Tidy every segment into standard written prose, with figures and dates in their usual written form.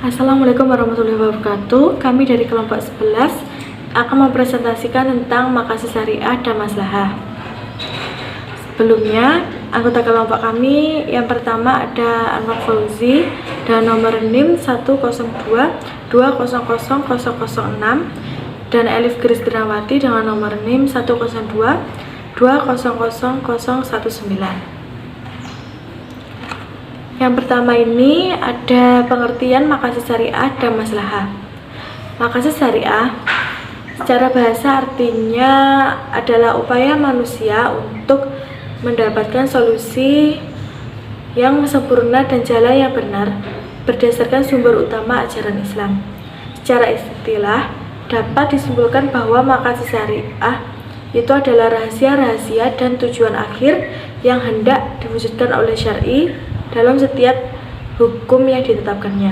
Assalamualaikum warahmatullahi wabarakatuh. Kami dari kelompok 11 akan mempresentasikan tentang makasih syariah dan maslahah. Sebelumnya, anggota kelompok kami yang pertama ada Anwar Fauzi dan nomor NIM 102200006 dan Elif Kristinawati dengan nomor NIM 102200019. Yang pertama ini ada pengertian makasih syariah dan maslahah. Makasih syariah secara bahasa artinya adalah upaya manusia untuk mendapatkan solusi yang sempurna dan jalan yang benar berdasarkan sumber utama ajaran Islam. Secara istilah dapat disimpulkan bahwa makasih syariah itu adalah rahasia-rahasia dan tujuan akhir yang hendak diwujudkan oleh syar'i dalam setiap hukum yang ditetapkannya.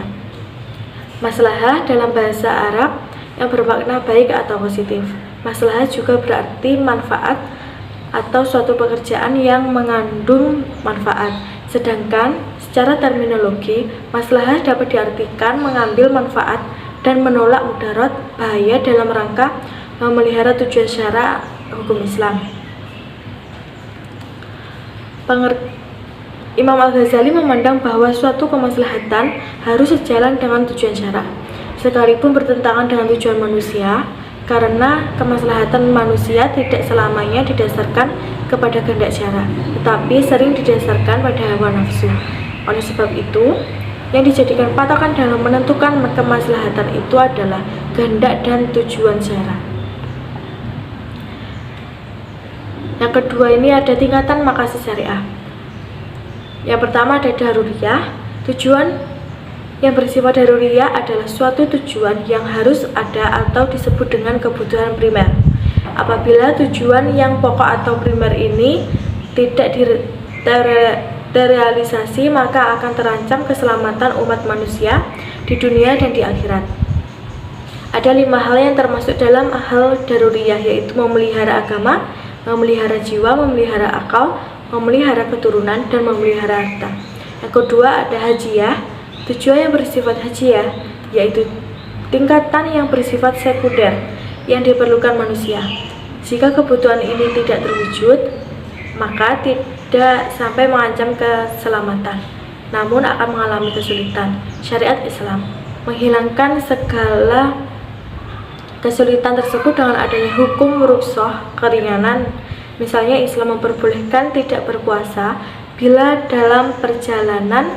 Maslahah dalam bahasa Arab yang bermakna baik atau positif. Maslahah juga berarti manfaat atau suatu pekerjaan yang mengandung manfaat. Sedangkan secara terminologi, maslahah dapat diartikan mengambil manfaat dan menolak mudarat bahaya dalam rangka memelihara tujuan syara hukum Islam. Imam Al-Ghazali memandang bahwa suatu kemaslahatan harus sejalan dengan tujuan syara, sekalipun bertentangan dengan tujuan manusia, karena kemaslahatan manusia tidak selamanya didasarkan kepada kehendak syara, tetapi sering didasarkan pada hawa nafsu. Oleh sebab itu, yang dijadikan patokan dalam menentukan kemaslahatan itu adalah kehendak dan tujuan syara. Yang kedua ini ada tingkatan makasih syariah. Yang pertama ada daruriyah. Tujuan yang bersifat daruriyah adalah suatu tujuan yang harus ada atau disebut dengan kebutuhan primer. Apabila tujuan yang pokok atau primer ini tidak terrealisasi, maka akan terancam keselamatan umat manusia di dunia dan di akhirat. Ada 5 hal yang termasuk dalam hal daruriyah, yaitu memelihara agama, memelihara jiwa, memelihara akal, memelihara keturunan, dan memelihara harta. Yang kedua ada hajiyah. Tujuan yang bersifat hajiyah yaitu tingkatan yang bersifat sekunder yang diperlukan manusia. Jika kebutuhan ini tidak terwujud, maka tidak sampai mengancam keselamatan, namun akan mengalami kesulitan. Syariat Islam menghilangkan segala kesulitan tersebut dengan adanya hukum rukhsah, keringanan. Misalnya Islam memperbolehkan tidak berpuasa bila dalam perjalanan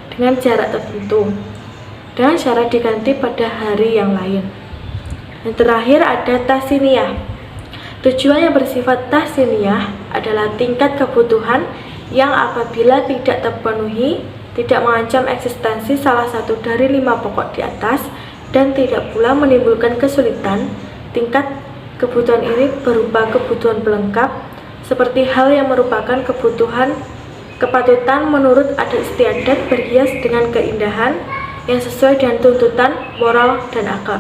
dengan jarak tertentu, dan syarat diganti pada hari yang lain. Yang terakhir ada tahsiniyah. Tujuan yang bersifat tahsiniyah adalah tingkat kebutuhan yang apabila tidak terpenuhi tidak mengancam eksistensi salah satu dari 5 pokok di atas dan tidak pula menimbulkan kesulitan. Tingkat kebutuhan ini berupa kebutuhan pelengkap, seperti hal yang merupakan kebutuhan kepatutan menurut adat istiadat, berhias dengan keindahan yang sesuai dengan tuntutan moral dan akal.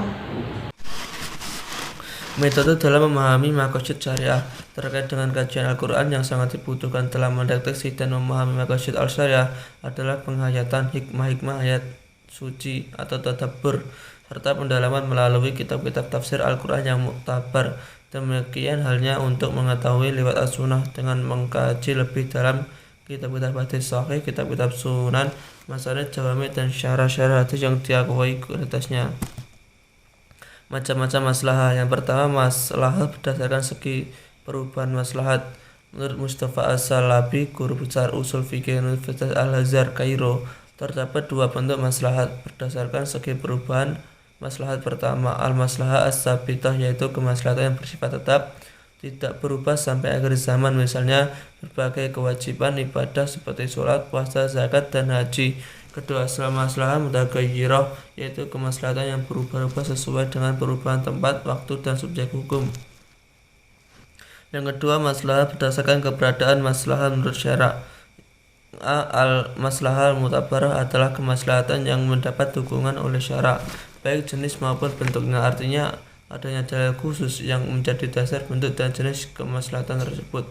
Metode dalam memahami maqasid syariah terkait dengan kajian Al-Quran yang sangat dibutuhkan dalam mendeteksi dan memahami maqasid al-syariah adalah penghayatan hikmah-hikmah ayat suci atau tadabbur, serta pendalaman melalui kitab-kitab tafsir Al-Quran yang muktabar. Demikian halnya untuk mengetahui lewat as-sunnah dengan mengkaji lebih dalam kitab-kitab hadis sahih, kitab-kitab sunan, masanid, jawami, dan syarah-syarah hadis yang diakui kualitasnya. Macam-macam maslahah. Yang pertama, maslahah berdasarkan segi perubahan maslahat. Menurut Mustafa As-Salabi, guru besar usul fikih Universitas Al-Azhar Kairo, terdapat 2 bentuk maslahat berdasarkan segi perubahan maslahat. Pertama, al-maslahah as-sabitah, yaitu kemaslahatan yang bersifat tetap, tidak berubah sampai akhir zaman, misalnya berbagai kewajiban ibadah seperti sholat, puasa, zakat, dan haji. Kedua, maslahah mutaghayyirah, yaitu kemaslahatan yang berubah-ubah sesuai dengan perubahan tempat, waktu, dan subjek hukum. Yang kedua, maslahah berdasarkan keberadaan maslahah menurut syara'. Al-maslahah mutabarah adalah kemaslahatan yang mendapat dukungan oleh syara', baik jenis maupun bentuknya. Artinya adanya dalil khusus yang menjadi dasar bentuk dan jenis kemaslahatan tersebut.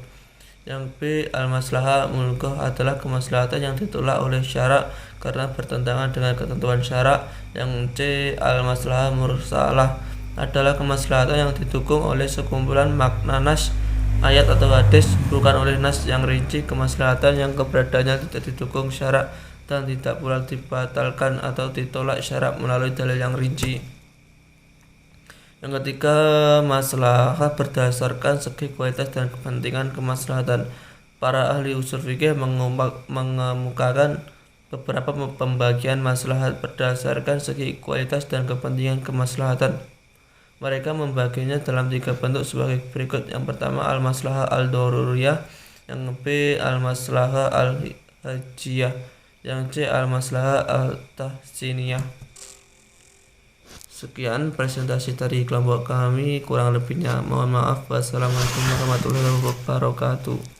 Yang B. Al-maslahah mulghah adalah kemaslahatan yang ditolak oleh syarak karena bertentangan dengan ketentuan syarak. Yang C. Al-maslahah mursalah adalah kemaslahatan yang didukung oleh sekumpulan makna nas, ayat atau hadis, bukan oleh nas yang rinci. Kemaslahatan yang keberadaannya tidak didukung syarak dan tidak pula dibatalkan atau ditolak syarak melalui dalil yang rinci. Yang ketiga, maslahah berdasarkan segi kualitas dan kepentingan kemaslahatan. Para ahli usul fikih mengemukakan beberapa pembagian maslahat berdasarkan segi kualitas dan kepentingan kemaslahatan. Mereka membaginya dalam 3 bentuk sebagai berikut. Yang pertama, al-maslahah al-daruriyah. Yang B, al-maslahah al-hajiyah. Yang C, al-maslahah al-tahsiniyah. Sekian presentasi dari kelompok kami, kurang lebihnya mohon maaf. Wassalamualaikum warahmatullahi wabarakatuh.